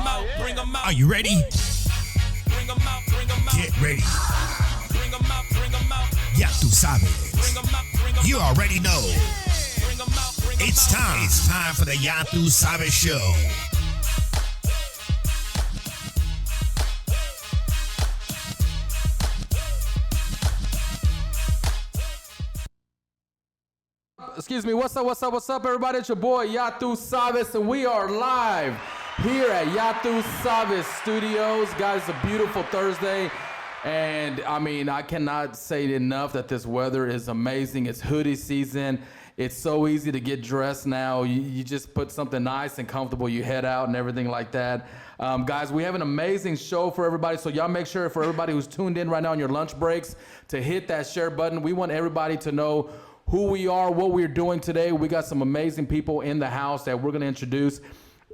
out, bring them out. Are you ready? Bring them out, bring them out. Get ready. Bring them out, bring them out. YaTuSabes. Bring them out, bring them out. You already know. Bring them out, bring them out. It's time. It's time for the YaTuSabes show. Excuse me, what's up, everybody? It's your boy, YaTuSabes, and we are live here at YaTuSabes Studios. Guys, it's a beautiful Thursday, and I mean, I cannot say enough that this weather is amazing. It's hoodie season. It's so easy to get dressed now. You just put something nice and comfortable, you head out and everything like that. Guys, we have an amazing show for everybody, so y'all make sure for everybody who's tuned in right now on your lunch breaks to hit that share button. We want everybody to know who we are, what we're doing today. We got some amazing people in the house that we're gonna introduce,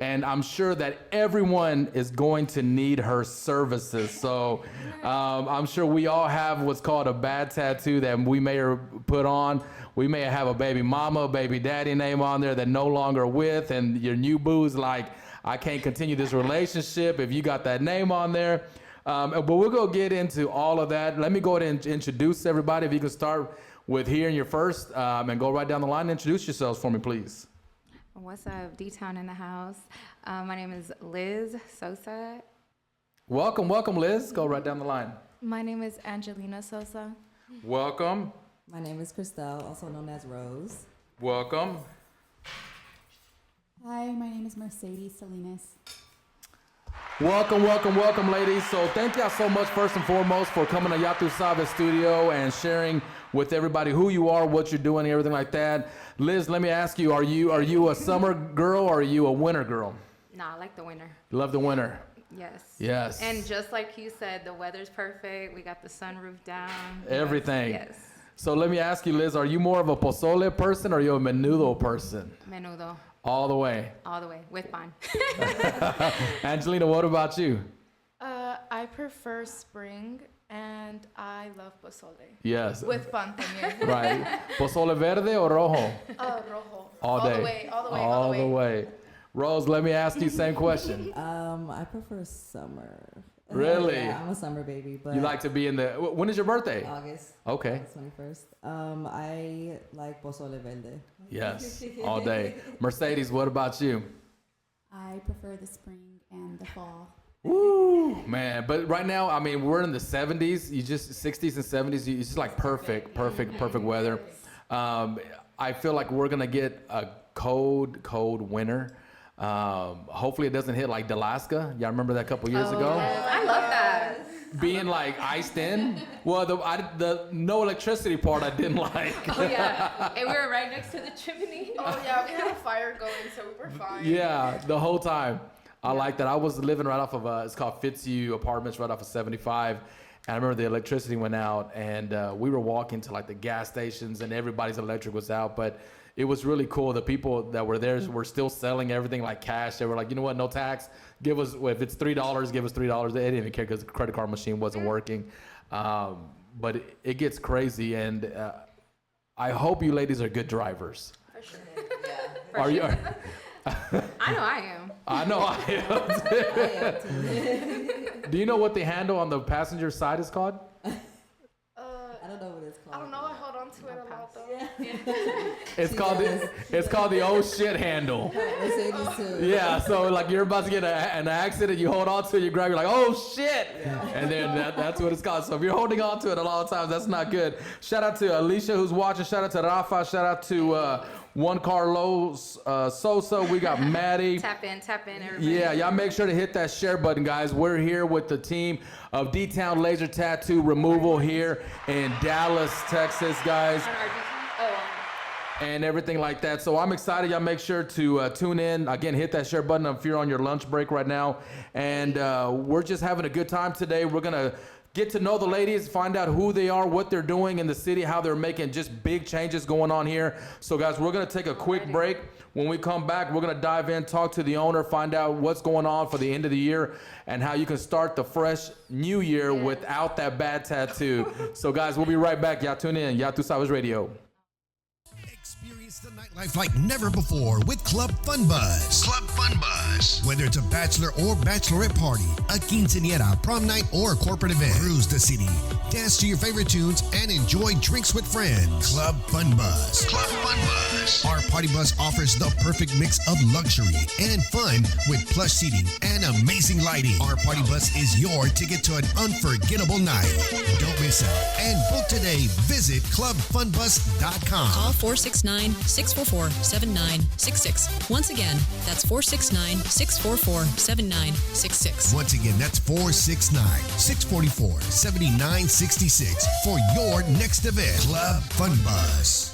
and I'm sure that everyone is going to need her services. So I'm sure we all have what's called a bad tattoo that we may put on. We may have a baby mama, baby daddy name on there that no longer with, and your new boo's like, I can't continue this relationship if you got that name on there. But we'll go get into all of that. Let me go ahead and introduce everybody. If you can start with hearing your first and go right down the line and introduce yourselves for me, please. What's up, DTown in the house? My name is Liz Sosa. Welcome, Liz. Go right down the line. My name is Angelina Sosa. Welcome. My name is Christelle, also known as Rose. Welcome. Hi, my name is Mercedes Salinas. Welcome, ladies. So thank y'all so much, first and foremost, for coming to YaTuSabes Studio and sharing with everybody who you are, what you're doing, and everything like that. Liz, let me ask you, are you a summer girl or are you a winter girl? Nah, I like the winter. You love the winter? Yes. And just like you said, the weather's perfect. We got the sunroof down. Everything. Yes. So let me ask you, Liz, are you more of a pozole person or are you a menudo person? Menudo. All the way? All the way, with pan. Angelina, what about you? I prefer spring, and I love pozole. Yes. With pan también. Right. Pozole verde or rojo? Rojo. All day. All the way. Rose, let me ask you the same question. I prefer summer. Really? Yeah, I'm a summer baby, but You like to be in the, when is your birthday? August. Okay. August 21st. I like pozole verde. Yes, all day. Mercedes, what about you? I prefer the spring and the fall. Woo, man. But right now, I mean, we're in the 70s, 60s and 70s. It's just like perfect weather. I feel like we're going to get a cold winter. Hopefully it doesn't hit like Alaska. Y'all remember that a couple years ago? Yes. I love that. Being like iced in. Well, the no electricity part I didn't like. Oh, yeah. And we were right next to the chimney. Oh, yeah, we had a fire going, so we were fine. Yeah, the whole time. I like that. I was living right off of, it's called Fitzhugh Apartments, right off of 75. And I remember the electricity went out, and we were walking to like the gas stations, and everybody's electric was out. But it was really cool. The people that were there were still selling everything like cash. They were like, you know what, no tax. Give us, if it's $3, give us $3. They didn't even care because the credit card machine wasn't working. But it gets crazy, and I hope you ladies are good drivers. For sure. Yeah. Are you? I know I am. I know I am too. Do you know what the handle on the passenger side is called? I don't know what it's called. I don't know, I hold on to it a lot, though. It's called the oh shit handle. Mercedes too. Yeah, so like you're about to get an accident, you hold on to it, you grab, you're like, oh shit, and then that's what it's called. So if you're holding on to it a lot of times, that's not good. Shout out to Alicia who's watching. Shout out to Rafa. Shout out to Juan Carlos Sosa. We got Maddie. Tap in, everybody. Yeah, y'all make sure to hit that share button, guys. We're here with the team of DTown Laser Tattoo Removal here in Dallas, Texas, guys. And everything like that. So I'm excited. Y'all make sure to tune in. Again, hit that share button if you're on your lunch break right now. And we're just having a good time today. We're going to get to know the ladies, find out who they are, what they're doing in the city, how they're making just big changes going on here. So guys, we're going to take a quick break. When we come back, we're going to dive in, talk to the owner, find out what's going on for the end of the year and how you can start the fresh new year without that bad tattoo. So guys, we'll be right back. Y'all tune in. YaTuSabes Radio. Experience the nightlife like never before with Club Fun Buzz. Club Fun Buzz. Whether it's a bachelor or bachelorette party, a quinceañera, prom night, or a corporate event, cruise the city, dance to your favorite tunes, and enjoy drinks with friends. Club Fun Bus. Club Fun Bus. Our party bus offers the perfect mix of luxury and fun with plush seating and amazing lighting. Our party bus is your ticket to an unforgettable night. Don't miss out and book today. Visit clubfunbus.com. Call 469-644-7966. Once again, that's 469-644-7966. Once again, that's 469-644-7966 for your next event. Club Fun Bus.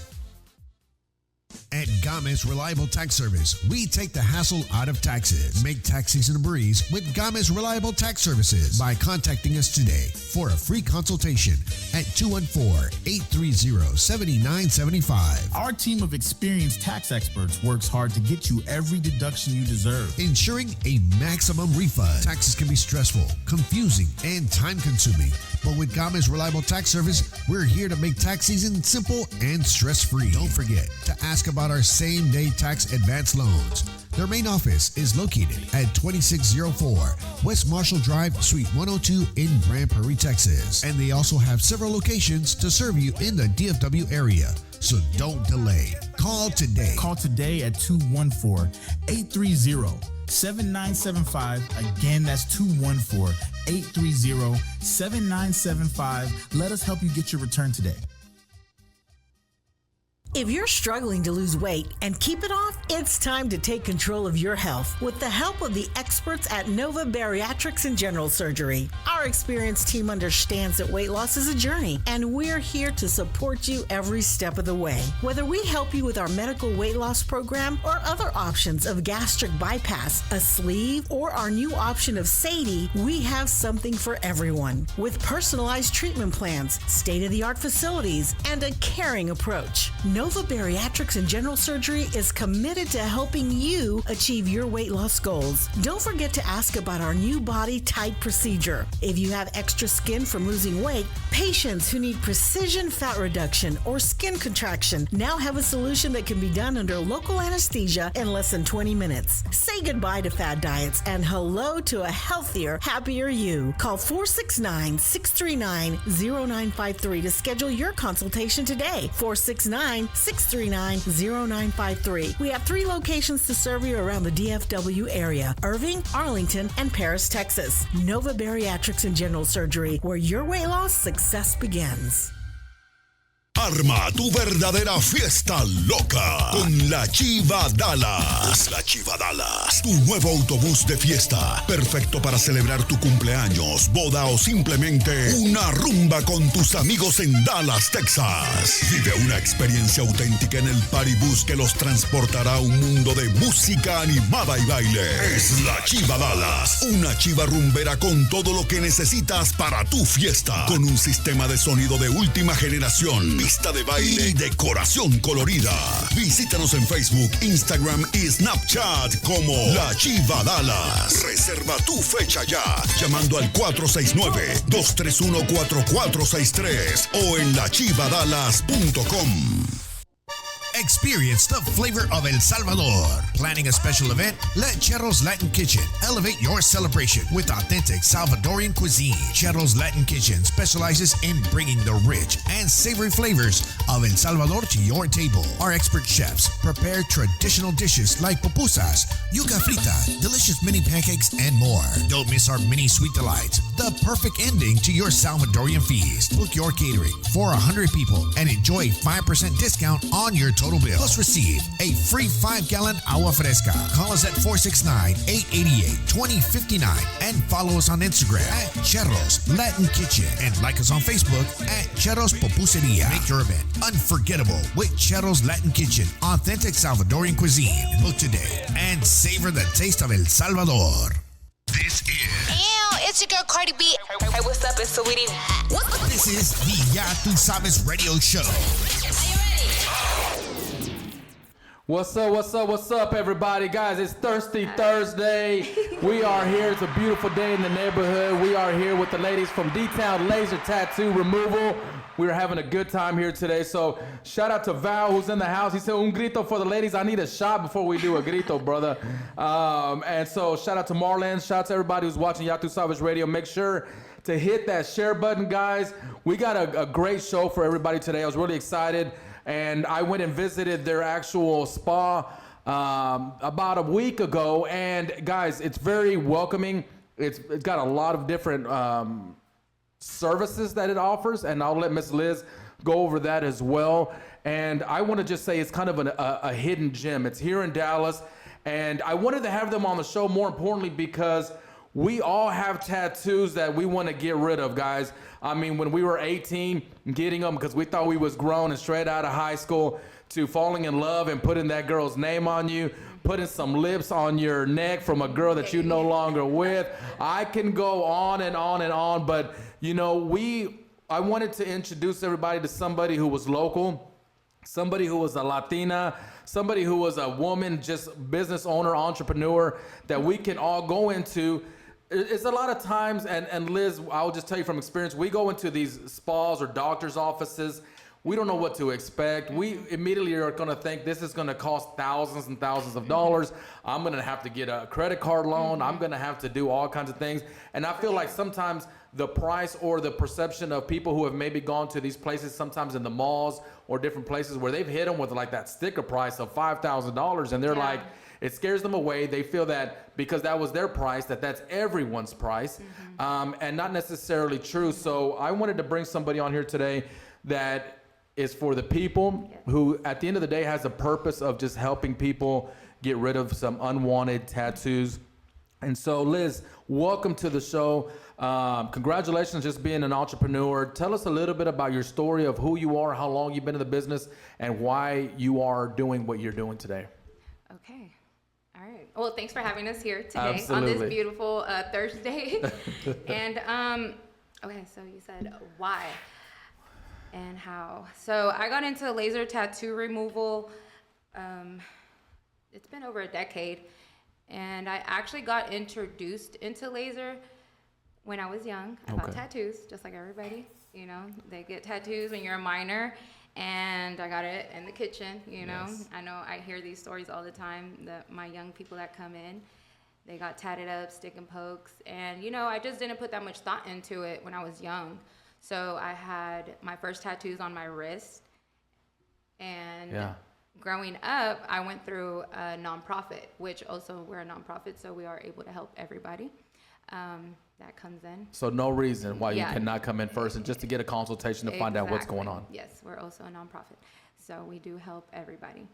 At Gomez Reliable Tax Service, we take the hassle out of taxes. Make tax season a breeze with Gomez Reliable Tax Services by contacting us today for a free consultation at 214-830-7975. Our team of experienced tax experts works hard to get you every deduction you deserve, ensuring a maximum refund. Taxes can be stressful, confusing, and time-consuming. But with Gomez Reliable Tax Service, we're here to make tax season simple and stress-free. Don't forget to ask about our same-day tax advance loans. Their main office is located at 2604 West Marshall Drive, Suite 102 in Grand Prairie, Texas. And they also have several locations to serve you in the DFW area. So don't delay. Call today. Call today at 214-830-7975. Again, that's 214-830-7975. Let us help you get your return today. If you're struggling to lose weight and keep it off, it's time to take control of your health with the help of the experts at Nova Bariatrics and General Surgery. Our experienced team understands that weight loss is a journey, and we're here to support you every step of the way. Whether we help you with our medical weight loss program or other options of gastric bypass, a sleeve, or our new option of SATI, we have something for everyone. With personalized treatment plans, state-of-the-art facilities, and a caring approach. Nova Bariatrics and General Surgery is committed to helping you achieve your weight loss goals. Don't forget to ask about our new body type procedure. If you have extra skin from losing weight, patients who need precision fat reduction or skin contraction now have a solution that can be done under local anesthesia in less than 20 minutes. Say goodbye to fad diets and hello to a healthier, happier you. Call 469-639-0953 to schedule your consultation today. 469-639-0953. We have 3 locations to serve you around the DFW area: Irving, Arlington, and Paris, Texas. Nova Bariatrics and General Surgery, where your weight loss success begins. Arma tu verdadera fiesta loca con la Chiva Dallas. La Chiva Dallas, tu nuevo autobús de fiesta, perfecto para celebrar tu cumpleaños, boda o simplemente una rumba con tus amigos en Dallas, Texas. Vive una experiencia auténtica en el party bus que los transportará a un mundo de música animada y baile. Es la Chiva Dallas, una chiva rumbera con todo lo que necesitas para tu fiesta, con un sistema de sonido de última generación, pista de baile y decoración colorida. Visítanos en Facebook, Instagram y Snapchat como La Chiva Dallas. Reserva tu fecha ya llamando al 469-231-4463 o en lachivadallas.com. Experience the flavor of El Salvador. Planning a special event? Let Cherro's Latin Kitchen elevate your celebration with authentic Salvadorian cuisine. Cherro's Latin Kitchen specializes in bringing the rich and savory flavors of El Salvador to your table. Our expert chefs prepare traditional dishes like pupusas, yuca frita, delicious mini pancakes, and more. Don't miss our mini sweet delights, the perfect ending to your Salvadorian feast. Book your catering for 100 people and enjoy a 5% discount on your total bill. Plus receive a free 5-gallon agua fresca. Call us at 469-888-2059 and follow us on Instagram at Cherro's Latin Kitchen and like us on Facebook at Cherro's Pupuseria. Make your event unforgettable with Cherro's Latin Kitchen, authentic Salvadorian cuisine. Book today and savor the taste of El Salvador. This is... Ew, it's your girl Cardi B. Hey, what's up? It's Sweetie. This is the YaTuSabes radio show. What's up, everybody? Guys, it's Thirsty Thursday. We are here. It's a beautiful day in the neighborhood. We are here with the ladies from DTown Laser Tattoo Removal. We're having a good time here today. So shout out to Val, who's in the house. He said, un grito for the ladies. I need a shot before we do a grito, brother. And so shout out to Marlon. Shout out to everybody who's watching YaTuSabes Radio. Make sure to hit that share button, guys. We got a great show for everybody today. I was really excited. And I went and visited their actual spa about a week ago. And guys, it's very welcoming. It's got a lot of different services that it offers, and I'll let Miss Liz go over that as well. And I want to just say it's kind of a hidden gem. It's here in Dallas, and I wanted to have them on the show more importantly because we all have tattoos that we want to get rid of, guys. I mean, when we were 18, getting them because we thought we was grown and straight out of high school, to falling in love and putting that girl's name on you, putting some lips on your neck from a girl that you're no longer with. I can go on and on and on, but you know, I wanted to introduce everybody to somebody who was local, somebody who was a Latina, somebody who was a woman, just business owner, entrepreneur, that we can all go into. It's a lot of times, and Liz, I'll just tell you from experience, we go into these spas or doctor's offices, we don't know what to expect. We immediately are going to think this is going to cost thousands and thousands of dollars. I'm going to have to get a credit card loan. I'm going to have to do all kinds of things. And I feel like sometimes the price or the perception of people who have maybe gone to these places, sometimes in the malls or different places where they've hit them with like that sticker price of $5,000, and they're like, it scares them away. They feel that because that was their price, that's everyone's price, and not necessarily true. So I wanted to bring somebody on here today that is for the people who, at the end of the day, has a purpose of just helping people get rid of some unwanted tattoos. And so, Liz, welcome to the show. Congratulations just being an entrepreneur. Tell us a little bit about your story of who you are, how long you've been in the business, and why you are doing what you're doing today. Okay. All right. Well, thanks for having us here today Absolutely. on this beautiful Thursday. And, okay, so you said why and how. So I got into laser tattoo removal. It's been over a decade. And I actually got introduced into laser when I was young. I got tattoos, just like everybody. You know, they get tattoos when you're a minor. And I got it in the kitchen, you know. Yes. I know I hear these stories all the time, that my young people that come in, they got tatted up, stick and pokes. And, you know, I just didn't put that much thought into it when I was young. So I had my first tattoos on my wrist. And growing up, I went through a nonprofit, which also we're a nonprofit, so we are able to help everybody that comes in. So no reason why you cannot come in first and just to get a consultation to find out what's going on. Yes, we're also a nonprofit, so we do help everybody.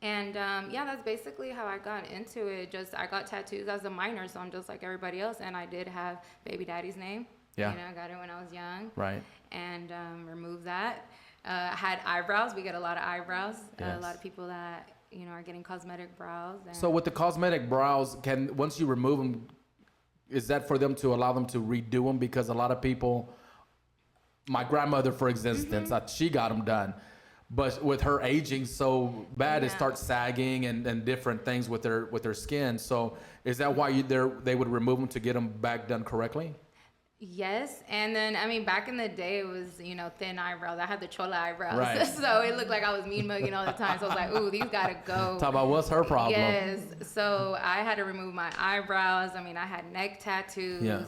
And that's basically how I got into it. Just I got tattoos as a minor, so I'm just like everybody else, and I did have baby daddy's name. Yeah. You know, I got it when I was young. Right. And removed that. I had eyebrows. We get a lot of eyebrows. Yes. A lot of people that, you know, are getting cosmetic brows. And so with the cosmetic brows, once you remove them, is that for them to allow them to redo them? Because a lot of people, my grandmother, for instance, she got them done. But with her aging so bad, it starts sagging and different things with their skin. So is that why they would remove them to get them back done correctly? Yes, and then, I mean, back in the day, it was, you know, thin eyebrows. I had the chola eyebrows, right. So it looked like I was mean mugging all the time. So I was like, ooh, these gotta go. Talk about what's her problem. Yes, so I had to remove my eyebrows. I mean, I had neck tattoos. Yeah.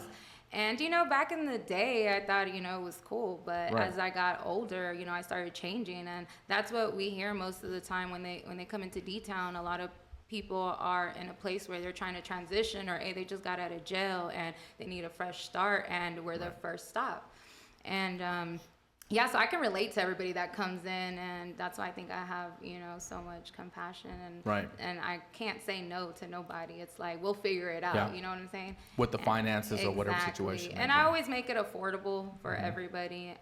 And, you know, back in the day, I thought, you know, it was cool. But as I got older, you know, I started changing. And that's what we hear most of the time when they come into DTown. A lot of people are in a place where they're trying to transition, or they just got out of jail and they need a fresh start, and we're their first stop. And so I can relate to everybody that comes in, and that's why I think I have, you know, so much compassion, and I can't say no to nobody. It's like, we'll figure it out, you know what I'm saying? With the finances or whatever situation. And I always make it affordable for everybody.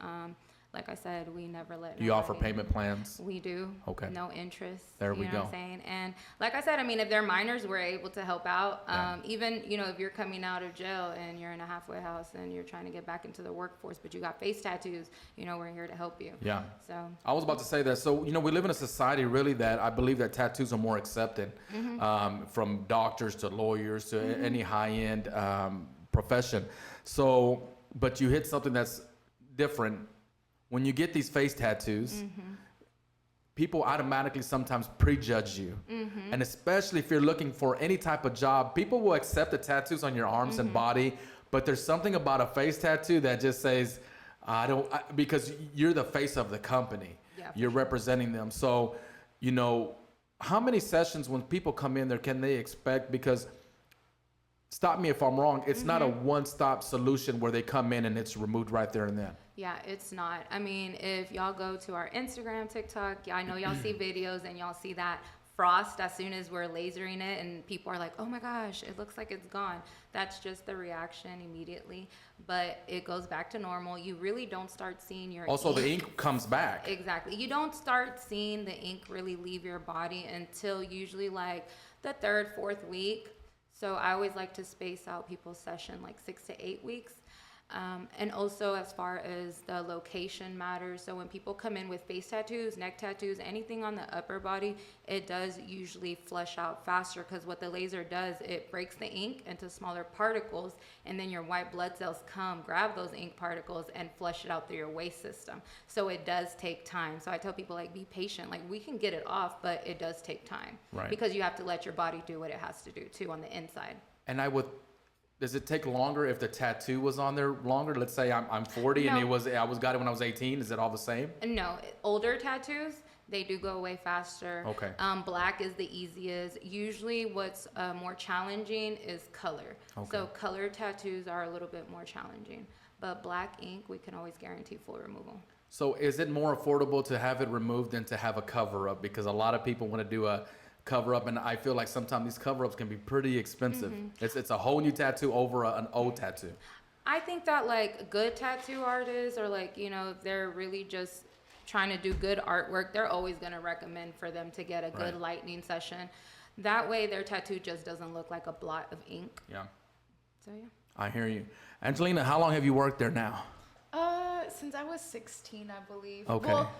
Like I said, we never let You offer payment plans? We do. Okay. No interest. There we go. You know what I'm saying? And like I said, I mean, if they're minors, we're able to help out. Even, you know, if you're coming out of jail and you're in a halfway house and you're trying to get back into the workforce, but you got face tattoos, you know, we're here to help you. Yeah. So I was about to say that. So, you know, we live in a society really that I believe that tattoos are more accepted, from doctors to lawyers to any high-end profession. So, but you hit something that's different. when you get these face tattoos, people automatically sometimes prejudge you. And especially if you're looking for any type of job, people will accept the tattoos on your arms and body, but there's something about a face tattoo that just says, because you're the face of the company. Yeah, you're representing them. So, you know, how many sessions when people come in there can they expect? Because, stop me if I'm wrong, it's not a one-stop solution where they come in and it's removed right there and then. Yeah, it's not. I mean, if y'all go to our Instagram, TikTok, I know y'all see videos and y'all see that frost as soon as we're lasering it and people are like, oh my gosh, it looks like it's gone. That's just the reaction immediately, but it goes back to normal. You really don't start seeing your Also, the ink comes back. Exactly. You don't start seeing the ink really leave your body until usually like the 3rd, 4th week. So I always like to space out people's session like 6 to 8 weeks. And also as far as the location matters, so when people come in with face tattoos, neck tattoos, anything on the upper body, it does usually flush out faster because what the laser does, it breaks the ink into smaller particles, and then your white blood cells come, grab those ink particles and flush it out through your waste system. So it does take time. So I tell people, like, be patient. Like, we can get it off, but it does take time. Right. Because you have to let your body do what it has to do too on the inside. And does it take longer if the tattoo was on there longer? Let's say I'm 40 and I got it when I was 18. Is it all the same? No, older tattoos, they do go away faster. Okay. Black is the easiest. Usually what's more challenging is color. Okay. So color tattoos are a little bit more challenging, but black ink, we can always guarantee full removal. So is it more affordable to have it removed than to have a cover up? Because a lot of people want to do a cover up, and I feel like sometimes these cover ups can be pretty expensive. It's a whole new tattoo over an old tattoo. I think that like good tattoo artists, or like, you know, if they're really just trying to do good artwork, they're always going to recommend for them to get a good lightning session. That way their tattoo just doesn't look like a blot of ink. Yeah. So yeah. I hear you. Angelina, how long have you worked there now? Since I was 16, I believe. Okay. Well,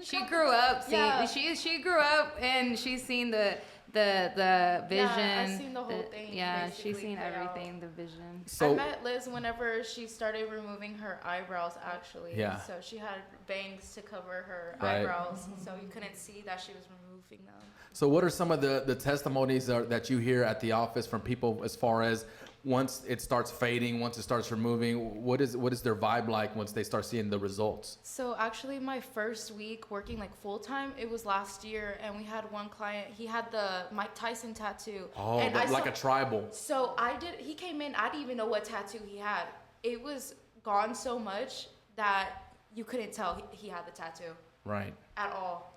she grew up. She grew up and she's seen the vision. Yeah, I've seen the whole thing. Yeah, she's seen everything, the vision. So I met Liz whenever she started removing her eyebrows, actually. Yeah. So she had bangs to cover her eyebrows, so you couldn't see that she was removing them. So what are some of the testimonies that you hear at the office from people as far as once it starts fading, once it starts removing, what is their vibe like once they start seeing the results? So actually my first week working like full time, it was last year, and we had one client, he had the Mike Tyson tattoo. Oh, and like a tribal. So he came in, I didn't even know what tattoo he had. It was gone so much that you couldn't tell he had the tattoo. Right. At all.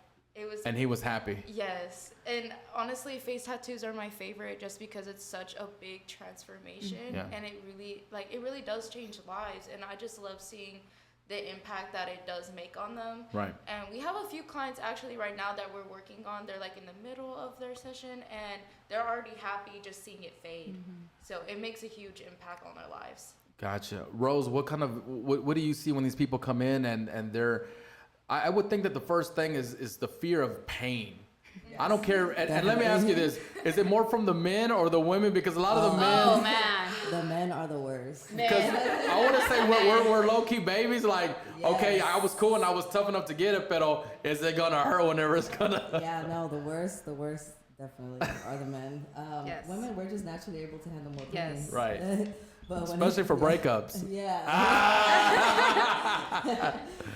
And he was happy. Yes. And honestly, face tattoos are my favorite just because it's such a big transformation. Yeah. And it really does change lives. And I just love seeing the impact that it does make on them. Right. And we have a few clients actually right now that we're working on. They're like in the middle of their session and they're already happy just seeing it fade. So it makes a huge impact on their lives. Gotcha. Rose, what do you see when these people come in and they're, I would think that the first thing is the fear of pain. Yes. I don't care. And let me ask you this. Is it more from the men or the women? Because a lot of the men. Oh, man. The men are the worst. Because I want to say we're low-key babies. Like, yes. Okay, I was cool and I was tough enough to get it, pero is it going to hurt whenever it's going to? Yeah, no, the worst definitely are the men. Yes. Women, we're just naturally able to handle more pain. Yes. Right. But especially for breakups. Yeah.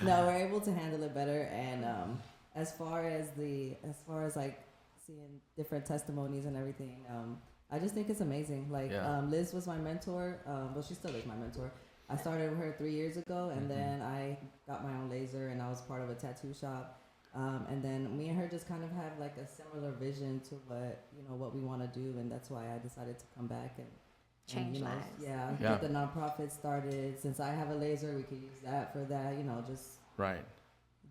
No, we're able to handle it better. And as far as like seeing different testimonies and everything, I just think it's amazing. Like Liz was my mentor. Well, she still is my mentor. I started with her 3 years ago, and then I got my own laser, and I was part of a tattoo shop. And then me and her just kind of have like a similar vision to what we want to do, and that's why I decided to come back and change lives. Yeah. Get the nonprofit started. Since I have a laser, we could use that for that. Just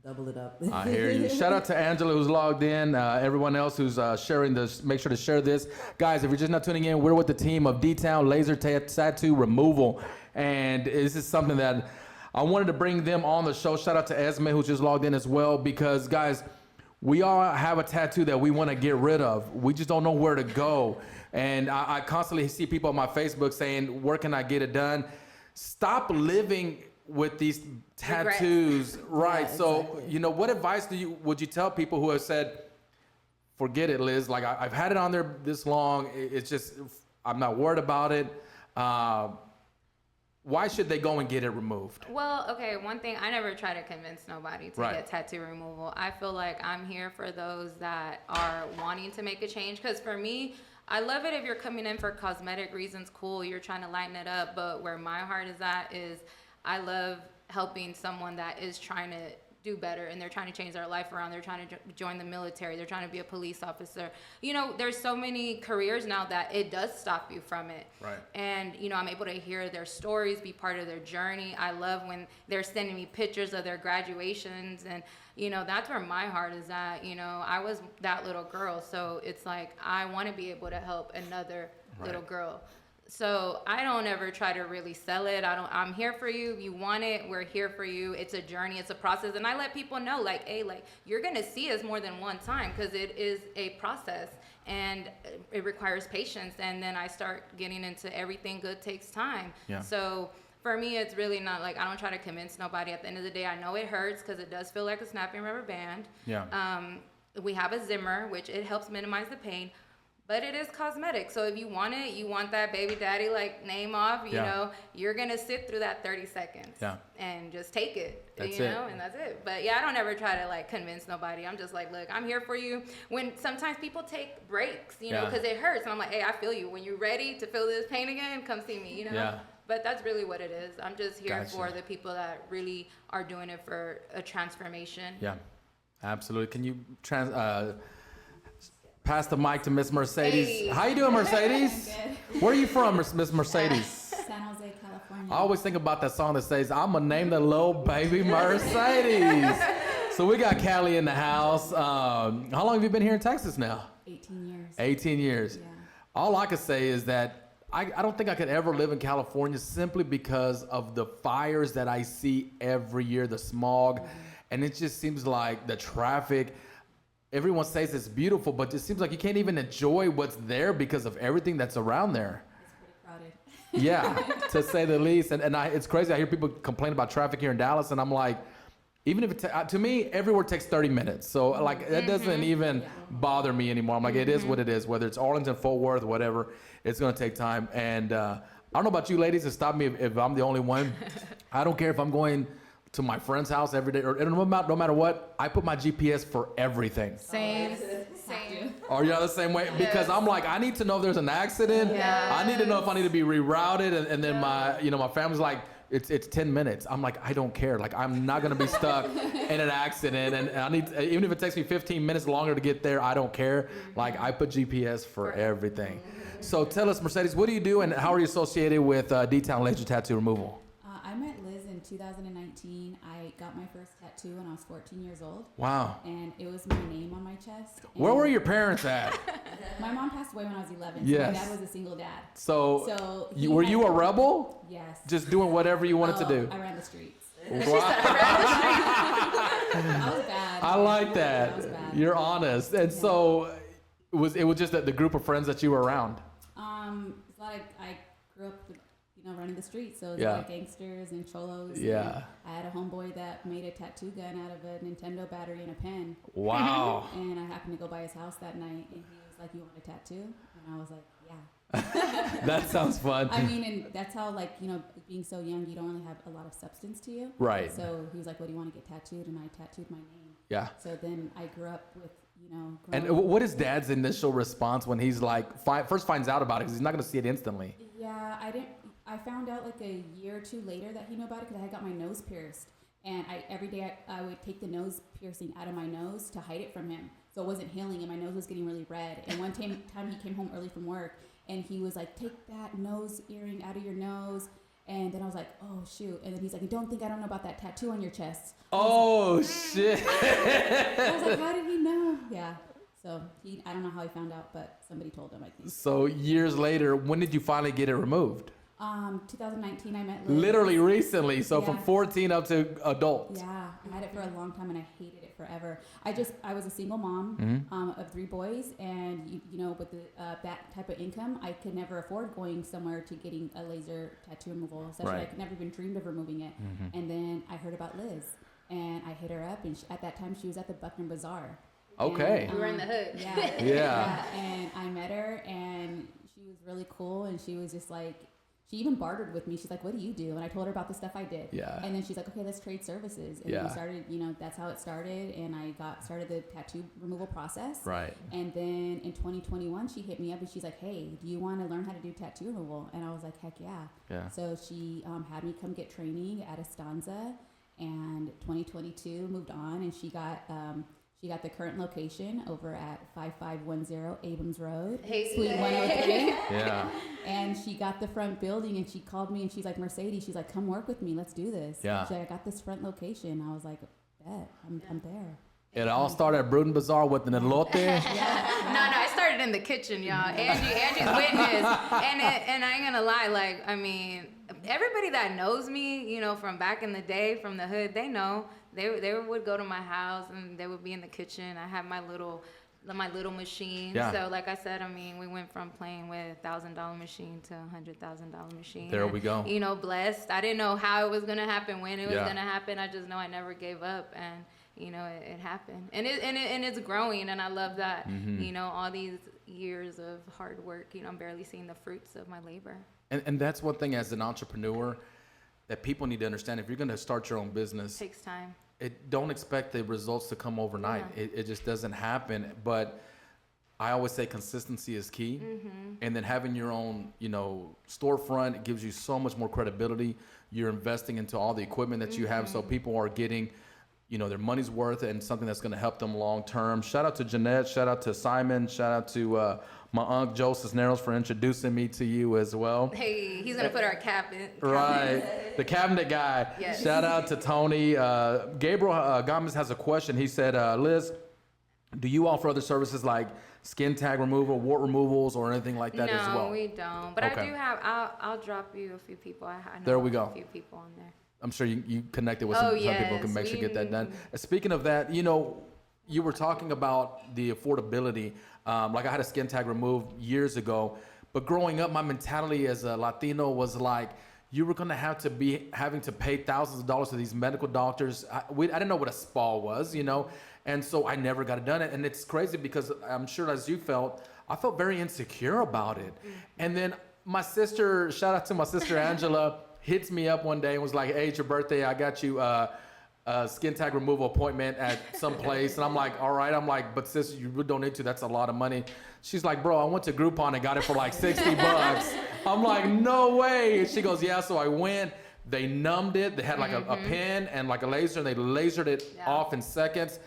double it up. I hear you. Shout out to Angela who's logged in. Everyone else who's sharing this, make sure to share this, guys. If you're just not tuning in, we're with the team of DTown Laser Tattoo Removal, and this is something that I wanted to bring them on the show. Shout out to Esme who's just logged in as well, because guys, we all have a tattoo that we want to get rid of. We just don't know where to go. And I constantly see people on my Facebook saying, where can I get it done? Stop living with these tattoos, right? Yeah, So, exactly. you know, what advice would you tell people who have said, forget it, Liz, like I've had it on there this long, it's just, I'm not worried about it. Why should they go and get it removed? Well, okay, one thing, I never try to convince nobody to get tattoo removal. I feel like I'm here for those that are wanting to make a change. Because for me, I love it if you're coming in for cosmetic reasons, cool, you're trying to lighten it up. But where my heart is at is I love helping someone that is trying to do better and they're trying to change their life around. They're trying to join the military. They're trying to be a police officer. You know, there's so many careers now that it does stop you from it. Right. And, you know, I'm able to hear their stories, be part of their journey. I love when they're sending me pictures of their graduations. And, you know, that's where my heart is at. You know, I was that little girl. So it's like, I want to be able to help another little girl. So I don't ever try to really sell it. I'm here for you. If you want it, we're here for you. It's a journey, it's a process. And I let people know, like, hey, like, you're going to see us more than one time because it is a process and it requires patience. And then I start getting into everything good takes time. Yeah. So for me, it's really not like, I don't try to convince nobody. At the end of the day, I know it hurts because it does feel like a snapping rubber band. Yeah. We have a Zimmer, which it helps minimize the pain. But it is cosmetic. So if you want it, you want that baby daddy like name off, you know, you're going to sit through that 30 seconds and just take it, that's you know, and that's it. But yeah, I don't ever try to like convince nobody. I'm just like, look, I'm here for you. When sometimes people take breaks, you know, because it hurts. And I'm like, hey, I feel you. When you're ready to feel this pain again, come see me, you know. Yeah. But that's really what it is. I'm just here for the people that really are doing it for a transformation. Yeah, absolutely. Can you pass the mic to Miss Mercedes. Hey. How you doing, Mercedes? Where are you from, Miss Mercedes? San Jose, California. I always think about that song that says, I'm going to name the little baby Mercedes. So we got Callie in the house. How long have you been here in Texas now? 18 years. 18 years. Yeah. All I could say is that I don't think I could ever live in California simply because of the fires that I see every year, the smog. Mm-hmm. And it just seems like the traffic. Everyone says it's beautiful, but it seems like you can't even enjoy what's there because of everything that's around there. It's pretty crowded. Yeah, to say the least. And it's crazy. I hear people complain about traffic here in Dallas, and I'm like, even if to me, everywhere takes 30 minutes. So like that doesn't even bother me anymore. I'm like, it is what it is. Whether it's Arlington, Fort Worth, whatever, it's gonna take time. And I don't know about you ladies, and stop me if I'm the only one. I don't care if I'm going to my friend's house every day, or no matter what, I put my GPS for everything. Same. Are y'all the same way? Because I'm like, I need to know if there's an accident. Yes. I need to know if I need to be rerouted, and then my family's like, it's 10 minutes. I'm like, I don't care. Like, I'm not gonna be stuck in an accident, and I need even if it takes me 15 minutes longer to get there, I don't care. Like, I put GPS for everything. So tell us, Mercedes, what do you do, and how are you associated with DTown Laser Tattoo Removal? I met Liz in 2019. I got my first tattoo when I was 14 years old. Wow. And it was my name on my chest. Where were your parents at? My mom passed away when I was 11. Yes. So my dad was a single dad. So were you a rebel? Yes. Just doing whatever you wanted to do? I ran the streets. Wow. I was bad. I like that. I was bad. You're honest. And so it was just the group of friends that you were around? It's like I grew up with, running the streets. So it was like gangsters and cholos. Yeah. I had a homeboy that made a tattoo gun out of a Nintendo battery and a pen. Wow. And I happened to go by his house that night, and he was like, "You want a tattoo?" And I was like, "Yeah." That sounds fun. I mean, and that's how, being so young, you don't really have a lot of substance to you. Right. So he was like, "What do you want to get tattooed?" And I tattooed my name. Yeah. So then I grew up with, And what is Dad's initial response when he's like, first finds out about it, because he's not going to see it instantly? Yeah, I found out like a year or two later that he knew about it because I had got my nose pierced. And every day I would take the nose piercing out of my nose to hide it from him. So it wasn't healing, and my nose was getting really red. And one time he came home early from work, and he was like, "Take that nose earring out of your nose." And then I was like, "Oh, shoot." And then he's like, "Don't think I don't know about that tattoo on your chest." Oh, shit. I was like, how did he know? Yeah. So I don't know how he found out, but somebody told him, I think. So years later, when did you finally get it removed? 2019, I met Liz. Literally recently, so from 14 up to adult. Yeah, I had it for a long time and I hated it forever. I was a single mom of 3 boys, and you know, with that type of income, I could never afford going somewhere to getting a laser tattoo removal. Especially, I could never even dreamed of removing it. And then I heard about Liz, and I hit her up, and at that time she was at the Buckner Bazaar. Okay. And, we were in the hood. Yeah. And I met her, and she was really cool, and she was just like, she even bartered with me. She's like, what do you do? And I told her about the stuff I did. Yeah. And then she's like, okay, let's trade services. And we started, you know, that's how it started. And I started the tattoo removal process. Right. And then in 2021, she hit me up and she's like, hey, do you want to learn how to do tattoo removal? And I was like, heck yeah. Yeah. So she had me come get training at Estanza. And 2022 moved on, and she got the current location over at 5510 Abrams Road, Suite 103. Yeah. And she got the front building, and she called me, and she's like, Mercedes, she's like, come work with me. Let's do this. Yeah. She's like, I got this front location. I was like, bet, I'm there. It all started at Bruton Bazaar with an elote. No, I started in the kitchen, y'all. Angie's witness. And I ain't gonna lie, like, I mean, everybody that knows me, you know, from back in the day, from the hood, they know. They would go to my house and they would be in the kitchen. I had my little machine. Yeah. So like I said, I mean, we went from playing with $1,000 machine to $100,000 machine. There we go. You know, blessed. I didn't know how it was gonna happen, when it was gonna happen. I just know I never gave up, and you know, it happened, and it's growing, and I love that. You know, all these years of hard work, you know, I'm barely seeing the fruits of my labor. And that's one thing as an entrepreneur that people need to understand. If you're going to start your own business, it takes time. Don't expect the results to come overnight. Yeah. It just doesn't happen. But I always say consistency is key. And then having your own, you know, storefront, it gives you so much more credibility. You're investing into all the equipment that you have, so people are getting, you know, their money's worth and something that's going to help them long term. Shout out to Jeanette. Shout out to Simon. Shout out to my Uncle Joe Cisneros for introducing me to you as well. Hey, he's going to put our cabinet. Right. The cabinet guy. Yes. Shout out to Tony. Gabriel Gomez has a question. He said, Liz, do you offer other services like skin tag removal, wart removals, or anything like that as well? No, we don't. But I do have, I'll drop you a few people. I know there we go. A few people on there. I'm sure you connected with some people who can make sure you get that done. Speaking of that, you know, you were talking about the affordability. Like I had a skin tag removed years ago, but growing up, my mentality as a Latino was like, you were going to have to be having to pay thousands of dollars to these medical doctors. I didn't know what a spa was, you know, and so I never got it done. And it's crazy because I'm sure as you felt, I felt very insecure about it. And then my sister, shout out to my sister Angela, hits me up one day and was like, hey, it's your birthday. I got you a skin tag removal appointment at some place. And I'm like, all right. I'm like, but sis, you really don't need to. That's a lot of money. She's like, bro, I went to Groupon and got it for like 60 bucks. I'm like, no way. And she goes, yeah. So I went. They numbed it. They had like a pen and like a laser, and they lasered it off in seconds.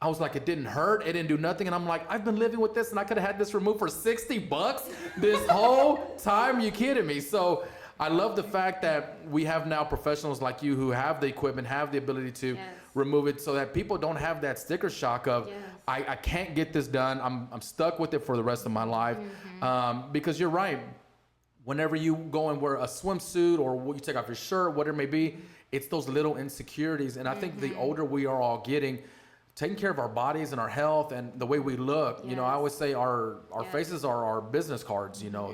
I was like, it didn't hurt. It didn't do nothing. And I'm like, I've been living with this, and I could have had this removed for 60 bucks this whole time. You kidding me? So I love the fact that we have now professionals like you who have the equipment, have the ability to remove it, so that people don't have that sticker shock of, I can't get this done. I'm stuck with it for the rest of my life. Because you're right. Whenever you go and wear a swimsuit or you take off your shirt, whatever it may be, it's those little insecurities. And I think the older we are all getting, taking care of our bodies and our health and the way we look, you know, I always say our faces are our business cards, you know,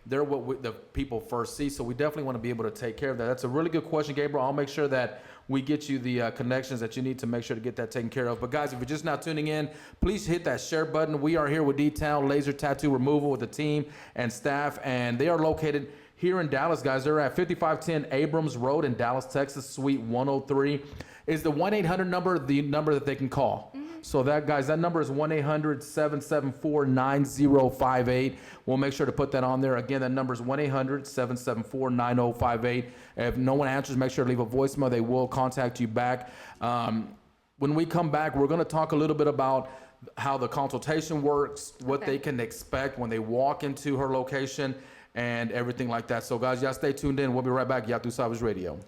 they're what the people first see. So we definitely want to be able to take care of that. That's a really good question, Gabriel. I'll make sure that we get you the connections that you need to make sure to get that taken care of. But guys, if you're just now tuning in, please hit that share button. We are here with DTown Laser Tattoo Removal with the team and staff, and they are located here in Dallas, guys. They're at 5510 Abrams Road in Dallas, Texas, Suite 103. Is the 1-800 number the number that they can call? So that, guys, that number is 1-800-774-9058. We'll make sure to put that on there. Again, that number is 1-800-774-9058. If no one answers, make sure to leave a voicemail. They will contact you back. When we come back, we're going to talk a little bit about how the consultation works, what they can expect when they walk into her location, and everything like that. So, guys, y'all stay tuned in. We'll be right back. YaTuSabes Radio.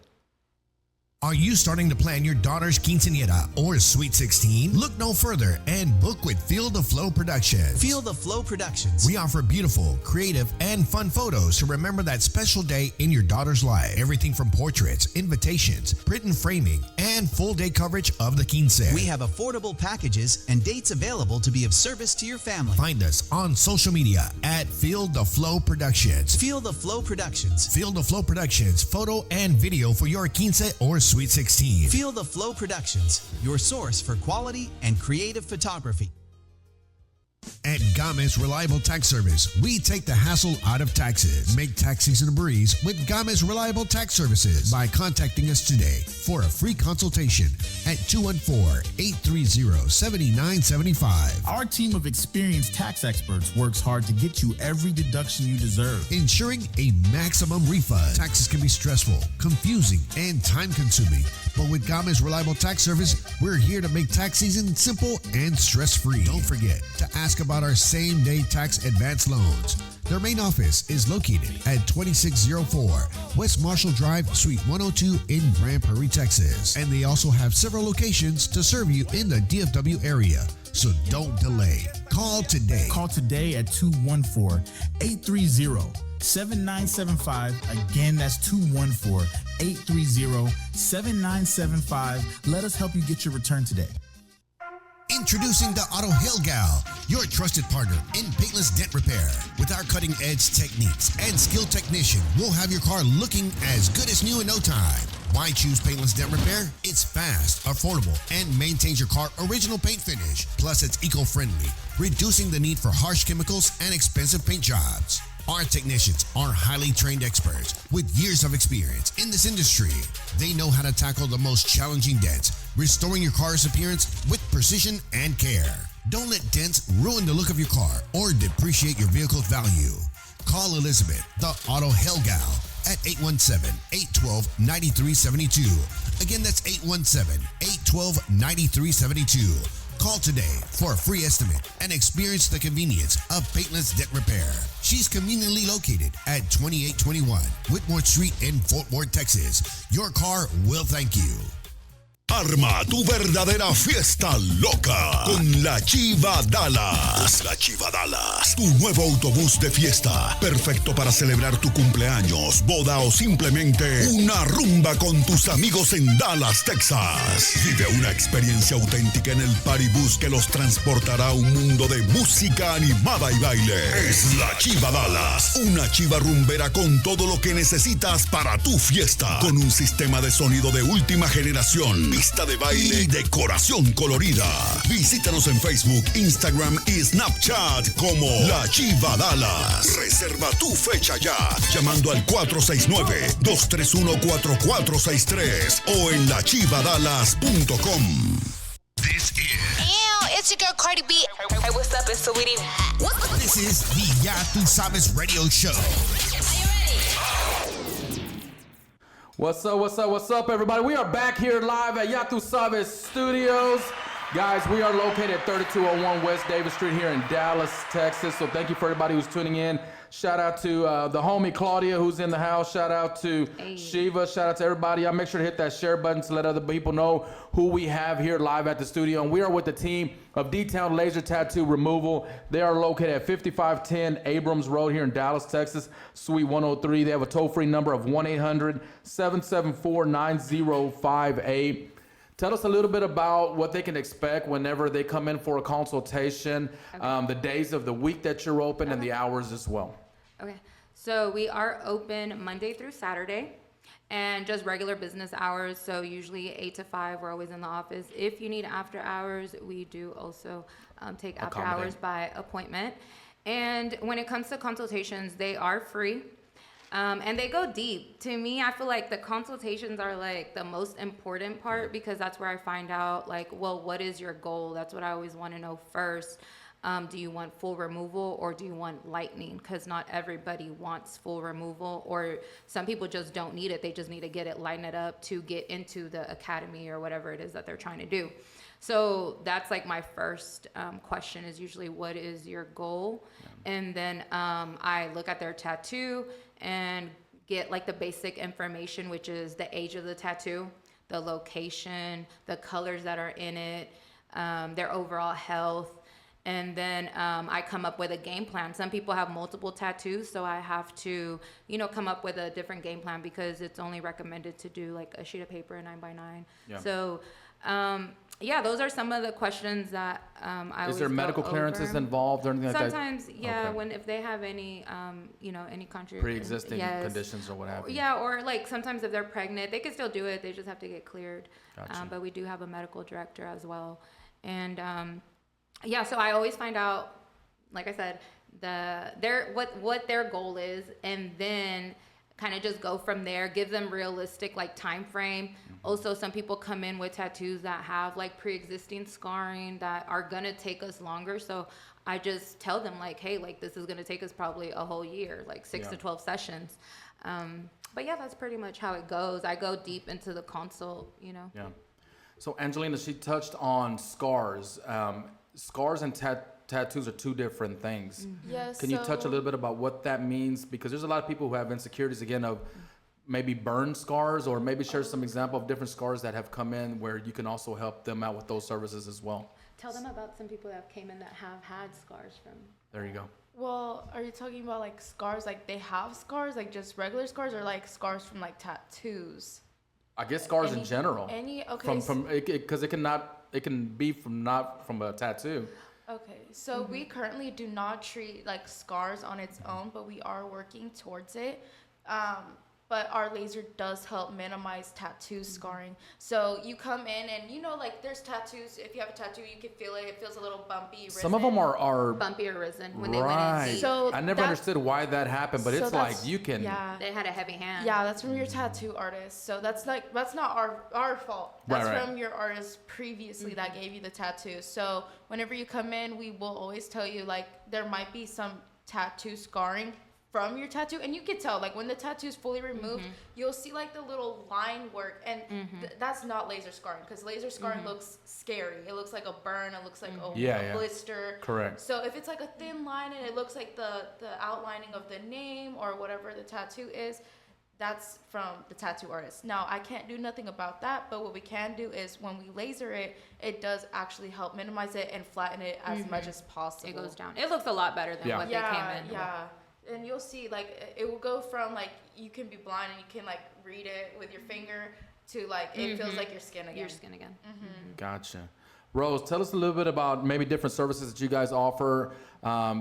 Are you starting to plan your daughter's quinceañera or Sweet 16? Look no further and book with Feel the Flow Productions. Feel the Flow Productions. We offer beautiful, creative, and fun photos to remember that special day in your daughter's life. Everything from portraits, invitations, print and framing, and full day coverage of the quince. We have affordable packages and dates available to be of service to your family. Find us on social media at Feel the Flow Productions. Feel the Flow Productions. Feel the Flow Productions, photo and video for your quince or Sweet 16. Feel the Flow Productions, your source for quality and creative photography. At Games Reliable Tax Service, we take the hassle out of taxes. Make tax season a breeze with Games Reliable Tax Services by contacting us today for a free consultation at 214-830-7975. Our team of experienced tax experts works hard to get you every deduction you deserve, ensuring a maximum refund. Taxes can be stressful, confusing, and time-consuming. But with Games Reliable Tax Service, we're here to make tax season simple and stress-free. Don't forget to ask about our same-day tax advance loans. Their main office is located at 2604 West Marshall Drive, Suite 102 in Grand Prairie, Texas. And they also have several locations to serve you in the DFW area. So don't delay. Call today. Call today at 214-830-7975. Again, that's 214-830-7975. Let us help you get your return today. Introducing the Auto Hell Gal, your trusted partner in paintless dent repair. With our cutting-edge techniques and skilled technician, we'll have your car looking as good as new in no time. Why choose paintless dent repair? It's fast, affordable, and maintains your car original paint finish. Plus, it's eco-friendly, reducing the need for harsh chemicals and expensive paint jobs. Our technicians are highly trained experts with years of experience in this industry. They know how to tackle the most challenging dents, restoring your car's appearance with precision and care. Don't let dents ruin the look of your car or depreciate your vehicle's value. Call Elizabeth, the Auto Hell Gal, at 817-812-9372. Again, that's 817-812-9372. Call today for a free estimate and experience the convenience of paintless dent repair. She's conveniently located at 2821 Whitmore Street in Fort Worth, Texas. Your car will thank you. Arma tu verdadera fiesta loca con la Chiva Dallas. La Chiva Dallas, tu nuevo autobús de fiesta, perfecto para celebrar tu cumpleaños, boda o simplemente una rumba con tus amigos en Dallas, Texas. Vive una experiencia auténtica en el party bus que los transportará a un mundo de música animada y baile. Es la Chiva Dallas, una chiva rumbera con todo lo que necesitas para tu fiesta, con un sistema de sonido de última generación, pista de baile y decoración colorida. Visítanos en Facebook, Instagram y Snapchat como La Chiva Dallas. Reserva tu fecha ya llamando al 469-231-4463 o en lachivadallas.com. This is... Ew, it's your girl Cardi B. Hey, what's up? It's Sweetie. This is the YaTuSabes Radio Show. What's up, everybody? We are back here live at YaTuSabes Studios. Guys, we are located at 3201 West Davis Street here in Dallas, Texas. So thank you for everybody who's tuning in. Shout out to the homie Claudia who's in the house. Shout out to Shiva. Shout out to everybody. Y'all make sure to hit that share button to let other people know who we have here live at the studio. And we are with the team of DTown Laser Tattoo Removal. They are located at 5510 Abrams Road here in Dallas, Texas, Suite 103. They have a toll-free number of 1-800-774-9058. Tell us a little bit about what they can expect whenever they come in for a consultation, the days of the week that you're open, and the hours as well. Okay, so we are open Monday through Saturday and just regular business hours. So usually 8 to 5, we're always in the office. If you need after hours, we do also take after hours by appointment. And when it comes to consultations, they are free. And they go deep. To me, I feel like the consultations are like the most important part because that's where I find out like, well, what is your goal? That's what I always want to know first. Do you want full removal or do you want lightening? Because not everybody wants full removal, or some people just don't need it. They just need to get it, lighten it up to get into the academy or whatever it is that they're trying to do. So that's like my first question is usually what is your goal? And then I look at their tattoo and get like the basic information, which is the age of the tattoo. the location, the colors that are in it, their overall health. And then I come up with a game plan. Some people have multiple tattoos, so I have to, come up with a different game plan because it's only recommended to do like a sheet of paper, 9x9. Yeah. So, those are some of the questions that I Is there medical clearances involved or anything like that? Sometimes, if they have any, any pre-existing conditions or what have you. Yeah, or like sometimes if they're pregnant, they can still do it. They just have to get cleared. Gotcha. But we do have a medical director as well. And so I always find out, like I said, what their goal is, and then kind of just go from there. Give them realistic like time frame. Mm-hmm. Also, some people come in with tattoos that have like pre-existing scarring that are gonna take us longer. So I just tell them like, hey, like this is gonna take us probably a whole year, like 6 to 12 sessions. But yeah, that's pretty much how it goes. I go deep into the consult, Yeah. So Angelina, she touched on scars. Scars and tattoos are two different things. Mm-hmm. Yes. Can you touch a little bit about what that means? Because there's a lot of people who have insecurities, again, of maybe burn scars, or maybe share some example of different scars that have come in where you can also help them out with those services as well. Tell them about some people that came in that have had scars from. There you go. Well, are you talking about like scars, like they have scars, like just regular scars, or like scars from like tattoos? I guess scars in general. Okay. Because it can be not from a tattoo. Okay, so we currently do not treat like scars on its own, but we are working towards it. But our laser does help minimize tattoo scarring. So you come in and like there's tattoos. If you have a tattoo, you can feel it. It feels a little bumpy. Risen. Some of them are bumpy or risen when right. they went in. So I never understood why that happened, but it's like you can. Yeah. They had a heavy hand. Yeah, that's from your tattoo artist. So that's not our fault. That's from your artist previously that gave you the tattoo. So whenever you come in, we will always tell you like there might be some tattoo scarring from your tattoo, and you can tell like when the tattoo is fully removed, you'll see like the little line work, and that's not laser scarring, because laser scarring looks scary. It looks like a burn. It looks like a blister. Correct. So if it's like a thin line and it looks like the outlining of the name or whatever the tattoo is, that's from the tattoo artist. Now I can't do nothing about that, but what we can do is when we laser it, it does actually help minimize it and flatten it as much as possible. It goes down. It looks a lot better than what they came in. Yeah. And you'll see, like, it will go from, like, you can be blind and you can, like, read it with your finger to, like, it feels like your skin again. Your skin again. Gotcha. Rose, tell us a little bit about maybe different services that you guys offer,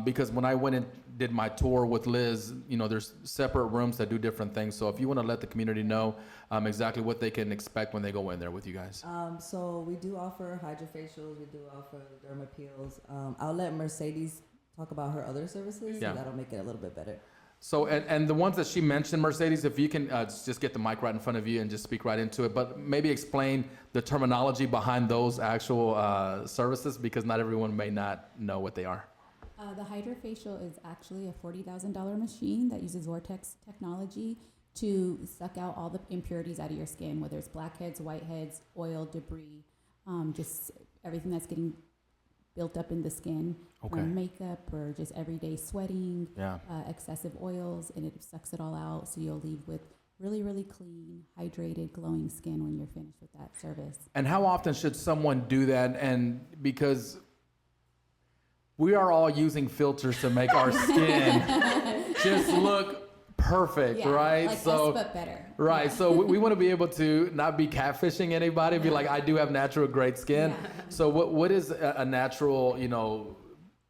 because when I went and did my tour with Liz, there's separate rooms that do different things. So if you want to let the community know exactly what they can expect when they go in there with you guys. So we do offer hydrofacials. We do offer derma peels. I'll let Mercedes talk about her other services, so that'll make it a little bit better. So, and the ones that she mentioned, Mercedes, if you can just get the mic right in front of you and just speak right into it, but maybe explain the terminology behind those actual services, because not everyone may not know what they are. The hydrofacial is actually a $40,000 machine that uses Vortex technology to suck out all the impurities out of your skin, whether it's blackheads, whiteheads, oil, debris, just everything that's getting built up in the skin from makeup or just everyday sweating, excessive oils, and it sucks it all out. So you'll leave with really, really clean, hydrated, glowing skin when you're finished with that service. And how often should someone do that? And because we are all using filters to make our skin just look perfect, right? Like us, but better. Right. So we want to be able to not be catfishing anybody. Be like, I do have natural great skin. Yeah. So what is a natural,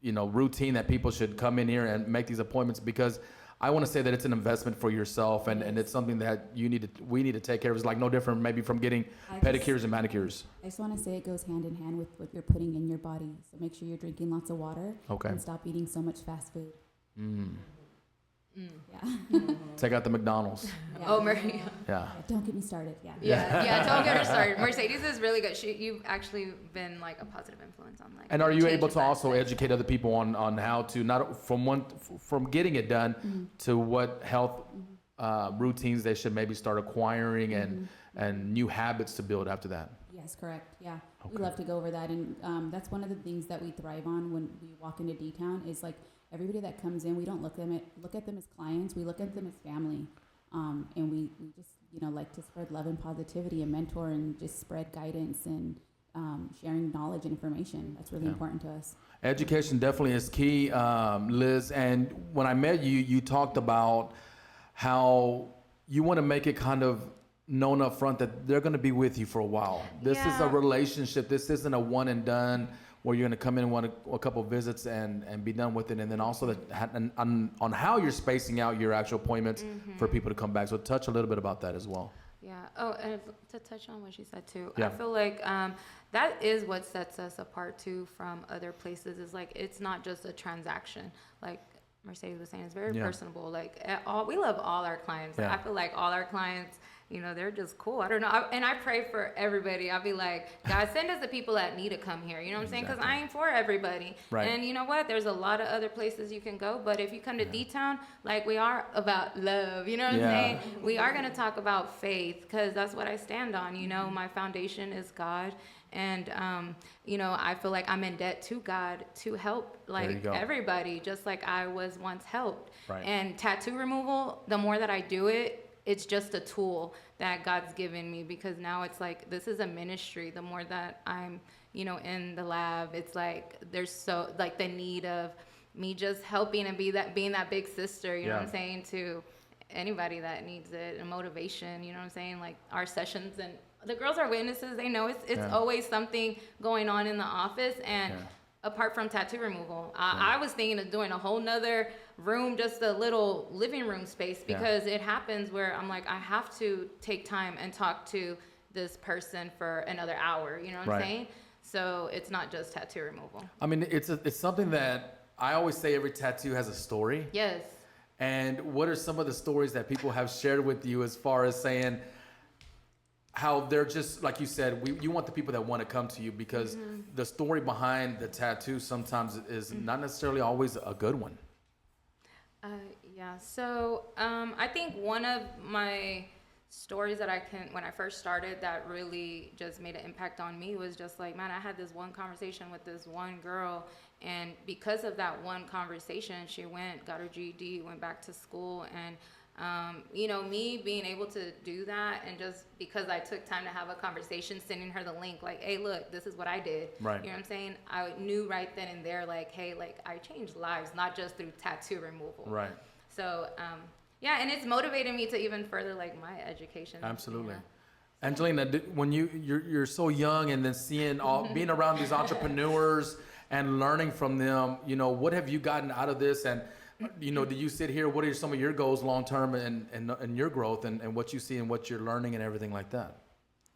routine that people should come in here and make these appointments? Because I want to say that it's an investment for yourself, and it's something that we need to take care of. It's like no different maybe from getting pedicures and manicures. I just want to say it goes hand in hand with what you're putting in your body. So make sure you're drinking lots of water and stop eating so much fast food. Yeah. Take out the McDonald's. Yeah. Oh, Maria. Yeah. Don't get me started. Yeah. Don't get her started. Mercedes is really good. You've actually been like a positive influence on like. And are you able to also educate other people on how to not from getting it done to what health routines they should maybe start acquiring and new habits to build after that? Yes, correct. Yeah. Okay. We love to go over that, and that's one of the things that we thrive on when we walk into DTown is like. Everybody that comes in, we don't look at them as clients. We look at them as family, and we just like like to spread love and positivity and mentor and just spread guidance and sharing knowledge and information. That's really important to us. Education definitely is key, Liz. And when I met you, you talked about how you want to make it kind of known up front that they're going to be with you for a while. This is a relationship. This isn't a one and done where you're going to come in and a couple visits and be done with it. And then also on how you're spacing out your actual appointments for people to come back. So touch a little bit about that as well. Yeah. Oh, and to touch on what she said too, I feel like that is what sets us apart too from other places. Is like it's not just a transaction. Like Mercedes was saying, it's very personable. Like we love all our clients. I feel like all our clients, you know, they're just cool. I don't know. And I pray for everybody. I'll be like, God, send us the people that need to come here. You know what I'm saying? Because I ain't for everybody. Right. And you know what? There's a lot of other places you can go. But if you come to DTown, like we are about love. You know what I'm saying? We are going to talk about faith because that's what I stand on. You know, my foundation is God. And, you know, I feel like I'm in debt to God to help like everybody, just like I was once helped. Right. And tattoo removal, the more that I do it, it's just a tool that God's given me because now it's like, this is a ministry. The more that I'm, you know, in the lab, it's like, there's so like the need of me just helping and being that big sister, you know what I'm saying, to anybody that needs it, and motivation, you know what I'm saying? Like our sessions, and the girls are witnesses. They know it's always something going on in the office. And apart from tattoo removal, I was thinking of doing a whole nother room, just a little living room space, because it happens where I'm like, I have to take time and talk to this person for another hour, you know what I'm saying? So it's not just tattoo removal. I mean, it's something that I always say every tattoo has a story. Yes. And what are some of the stories that people have shared with you as far as saying how they're just, like you said, you want the people that want to come to you because the story behind the tattoo sometimes is not necessarily always a good one. So I think one of my stories that when I first started that really just made an impact on me was just like, man, I had this one conversation with this one girl, and because of that one conversation, she got her GED, went back to school, and you know, me being able to do that, and just because I took time to have a conversation, sending her the link, like, hey, look, this is what I did. Right. You know what I'm saying? I knew right then and there, like, hey, like, I changed lives, not just through tattoo removal. Right. So, and it's motivated me to even further, like, my education. Absolutely. You know? Angelina, when you're so young, and then seeing being around these entrepreneurs and learning from them, you know, what have you gotten out of this? And you know, do you sit here? What are some of your goals long term and your growth and what you see and what you're learning and everything like that?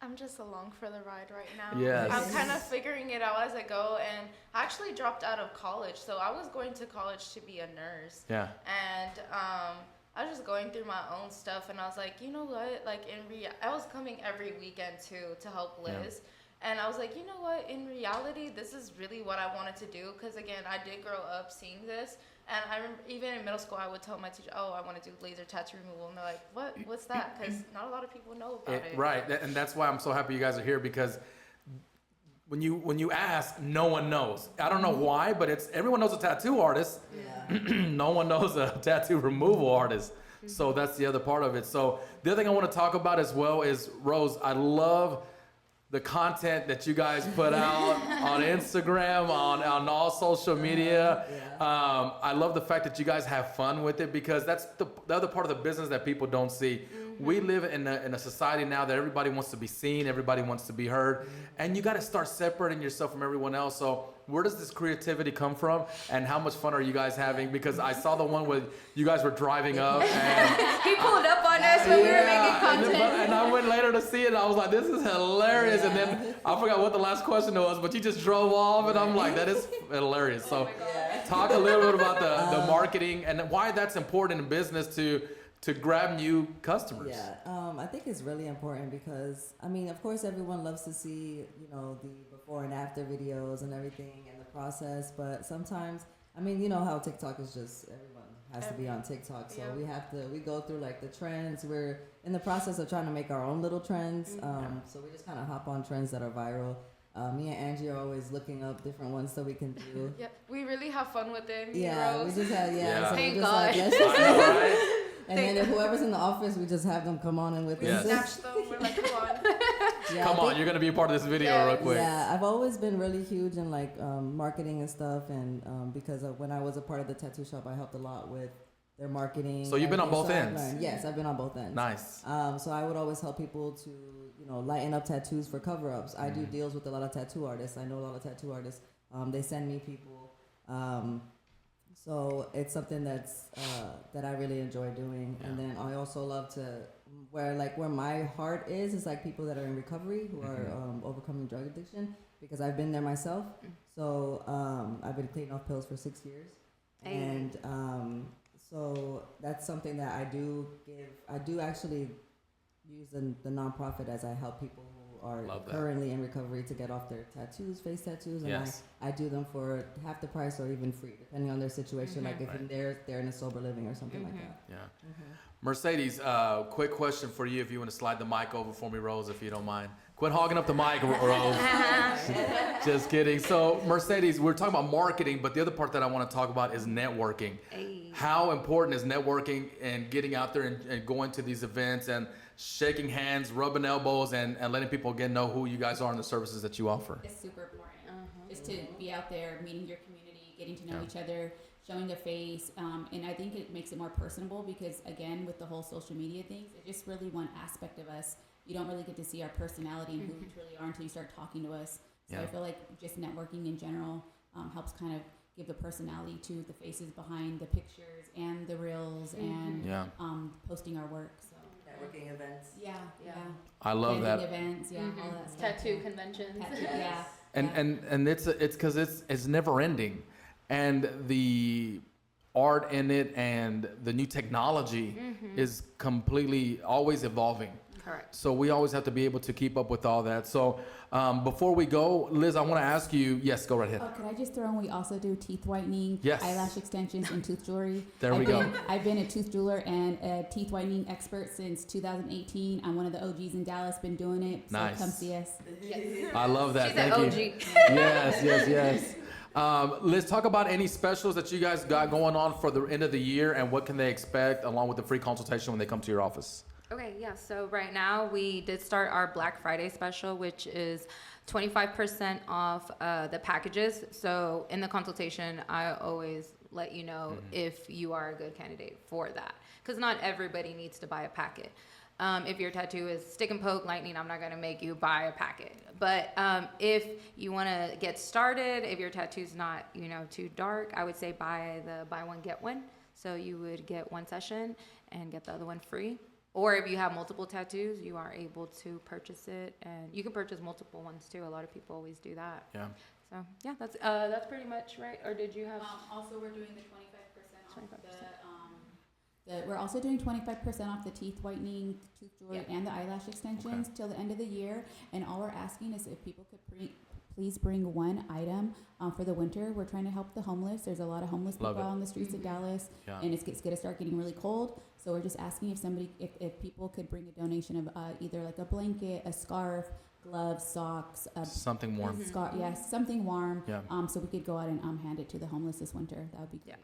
I'm just along for the ride right now. Yes. I'm kind of figuring it out as I go, and I actually dropped out of college, so I was going to college to be a nurse. Yeah. And I was just going through my own stuff, and I was like, you know what? Like I was coming every weekend to help Liz. Yeah. And I was like, you know what? In reality, this is really what I wanted to do. Because, again, I did grow up seeing this. And I remember even in middle school, I would tell my teacher, oh, I want to do laser tattoo removal. And they're like, what's that? Because not a lot of people know about it. Right. And that's why I'm so happy you guys are here. Because when you ask, no one knows. I don't know why, but everyone knows a tattoo artist. Yeah. No one knows a tattoo removal artist. So that's the other part of it. So the other thing I want to talk about as well is, Rose, I love the content that you guys put out on Instagram, on all social media. I love the fact that you guys have fun with it, because that's the other part of the business that people don't see. We live in a society now that everybody wants to be seen, everybody wants to be heard, and you got to start separating yourself from everyone else. So where does this creativity come from, and how much fun are you guys having? Because I saw the one where you guys were driving up, and he pulled up on us when we were making content. And I went later to see it, and I was like, this is hilarious. And then I forgot what the last question was, but you just drove off, and I'm like, that is hilarious. So talk a little bit about the marketing and why that's important in business to grab new customers. Yeah, I think it's really important because, I mean, of course, everyone loves to see, you know, the before and after videos and everything and the process. But sometimes, I mean, you know how TikTok is just, everyone has to be on TikTok. So we go through like the trends. We're in the process of trying to make our own little trends. So we just kind of hop on trends that are viral. Me and Angie are always looking up different ones that we can do. Yeah, we really have fun with it. Yeah, we just have, So thank just God. Like, let's just And then if whoever's in the office, we just have them come on and with us. Snatch them. We're like, come on. Come on, you're going to be a part of this video real quick. Yeah, I've always been really huge in like marketing and stuff. And because when I was a part of the tattoo shop, I helped a lot with their marketing. So you've been on both ends? Yes, I've been on both ends. Nice. So I would always help people to, lighten up tattoos for cover-ups. I do deals with a lot of tattoo artists. I know a lot of tattoo artists. They send me people. So it's something that I really enjoy doing. Yeah. And then I also love to, where my heart is like people that are in recovery who are overcoming drug addiction, because I've been there myself. So I've been clean off pills for 6 years. And so that's something that I do give. I do actually use the nonprofit as I help people who are currently in recovery to get off their tattoos, face tattoos, and I do them for half the price or even free, depending on their situation. Like if they're in a sober living or something like that. Yeah. Mercedes, quick question for you, if you want to slide the mic over for me, Rose, if you don't mind. Quit hogging up the mic, Rose. Just kidding. So, Mercedes, we're talking about marketing, but the other part that I want to talk about is networking. How important is networking and getting out there and going to these events and shaking hands, rubbing elbows, and letting people know who you guys are and the services that you offer? It's super important. Just to be out there, meeting your community, getting to know each other, showing a face, and I think it makes it more personable because, again, with the whole social media things, it's just really one aspect of us. You don't really get to see our personality and who we truly are until you start talking to us. So I feel like just networking in general helps kind of give the personality to the faces behind the pictures and the reels and posting our work. So networking events. Yeah. I love that. Events, all that stuff. Tattoo conventions. And it's because it's never ending, and the art in it and the new technology is completely always evolving. Correct. So we always have to be able to keep up with all that. So before we go, Liz, I want to ask you. Yes, go right ahead. Oh, could I just throw in? We also do teeth whitening, yes, eyelash extensions, and tooth jewelry. There we go. I've been a tooth jeweler and a teeth whitening expert since 2018. I'm one of the OGs in Dallas. Been doing it. So nice. Come see us. I love that. She's Thank an you. OG. Yes. Liz, talk about any specials that you guys got going on for the end of the year, and what can they expect along with the free consultation when they come to your office? Okay, yeah. So right now we did start our Black Friday special, which is 25% off the packages. So in the consultation, I always let you know if you are a good candidate for that, because not everybody needs to buy a packet. If your tattoo is stick and poke lightning, I'm not going to make you buy a packet. But if you want to get started, if your tattoo's not, too dark, I would say buy the buy one, get one. So you would get one session and get the other one free. Or if you have multiple tattoos, you are able to purchase it, and you can purchase multiple ones too. A lot of people always do that. Yeah. So yeah, that's pretty much right. Or did you have? Also, we're doing the 25% off we're also doing 25% off the teeth whitening, tooth jewelry, and the eyelash extensions till the end of the year. And all we're asking is if people could please bring one item for the winter. We're trying to help the homeless. There's a lot of homeless people on the streets of Dallas, and it's going to start getting really cold. So we're just asking if people could bring a donation of either like a blanket, a scarf, gloves, socks, something warm. Yes, something warm. Yeah. So we could go out and hand it to the homeless this winter. That would be great. Yeah.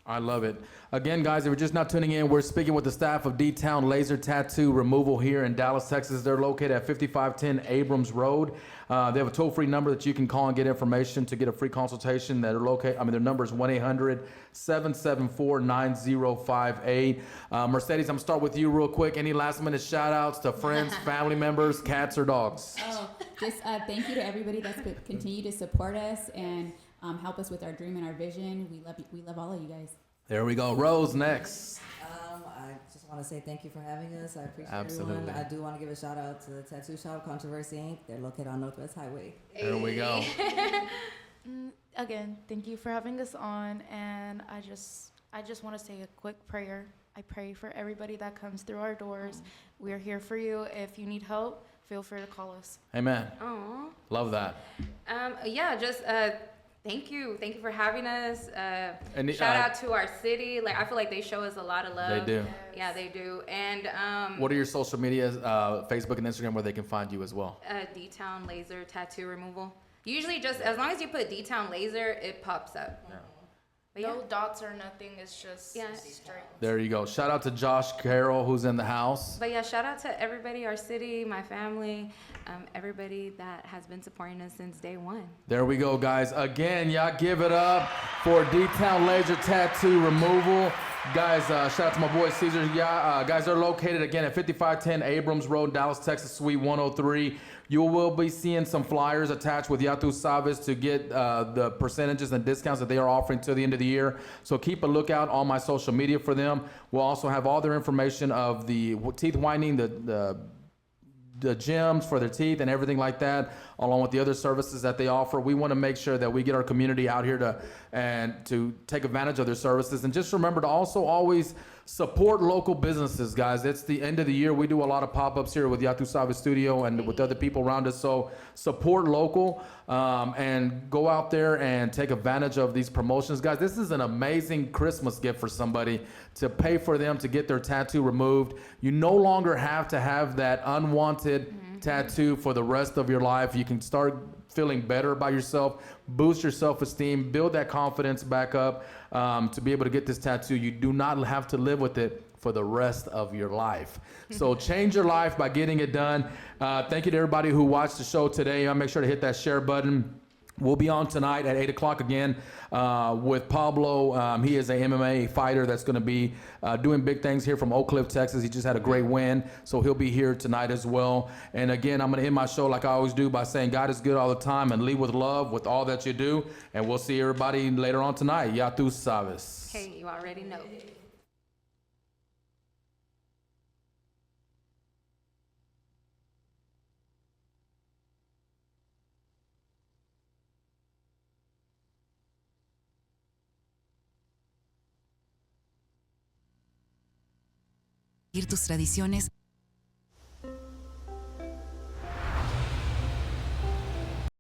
I love it. Again, guys, if you're just not tuning in, we're speaking with the staff of DTown Laser Tattoo Removal here in Dallas, Texas. They're located at 5510 Abrams Road. They have a toll-free number that you can call and get information to get a free consultation. Their number is 1-800-774-9058. Mercedes, I'm going to start with you real quick. Any last-minute shout-outs to friends, family members, cats, or dogs? Just thank you to everybody that's continued to support us and help us with our dream and our vision. We love all of you guys. There we go. Rose, next. I just want to say thank you for having us. I appreciate everyone. I do want to give a shout out to the tattoo shop, Controversy Inc. They're located on Northwest Highway. There we go. Again, thank you for having us on, and I just want to say a quick prayer. I pray for everybody that comes through our doors. We are here for you. If you need help, feel free to call us. Amen. Aww. Love that. Thank you for having us. Shout out to our city. I feel like they show us a lot of love. They do. Yeah, they do. And what are your social medias, Facebook and Instagram, where they can find you as well? DTown Laser Tattoo Removal. Usually, just as long as you put DTown Laser, it pops up. Yeah. No dots or nothing. It's just straight. There you go. Shout out to Josh Carroll, who's in the house. But yeah, shout out to everybody, our city, my family, everybody that has been supporting us since day one. There we go, guys. Again, y'all give it up for DTown Laser Tattoo Removal. Guys, shout out to my boy Caesar. Guys, they're located again at 5510 Abrams Road, Dallas, Texas, Suite 103. You will be seeing some flyers attached with YaTuSabes to get the percentages and discounts that they are offering till the end of the year. So keep a lookout on my social media for them. We'll also have all their information of the teeth whitening, the gems for their teeth and everything like that, along with the other services that they offer. We want to make sure that we get our community out here to take advantage of their services. And just remember to also always support local businesses, guys. It's the end of the year. We do a lot of pop-ups here with YaTuSabes Studio and with other people around us. So support local and go out there and take advantage of these promotions. Guys, this is an amazing Christmas gift for somebody to pay for them to get their tattoo removed. You no longer have to have that unwanted tattoo for the rest of your life. You can start feeling better about yourself, boost your self-esteem, build that confidence back up to be able to get this tattoo. You do not have to live with it for the rest of your life. So change your life by getting it done. Thank you to everybody who watched the show today. Make sure to hit that share button. We'll be on tonight at 8 o'clock again with Pablo. He is a MMA fighter that's going to be doing big things here from Oak Cliff, Texas. He just had a great win, so he'll be here tonight as well. And again, I'm going to end my show like I always do by saying God is good all the time and lead with love with all that you do. And we'll see everybody later on tonight. YaTuSabes. Hey, you already know. Tus tradiciones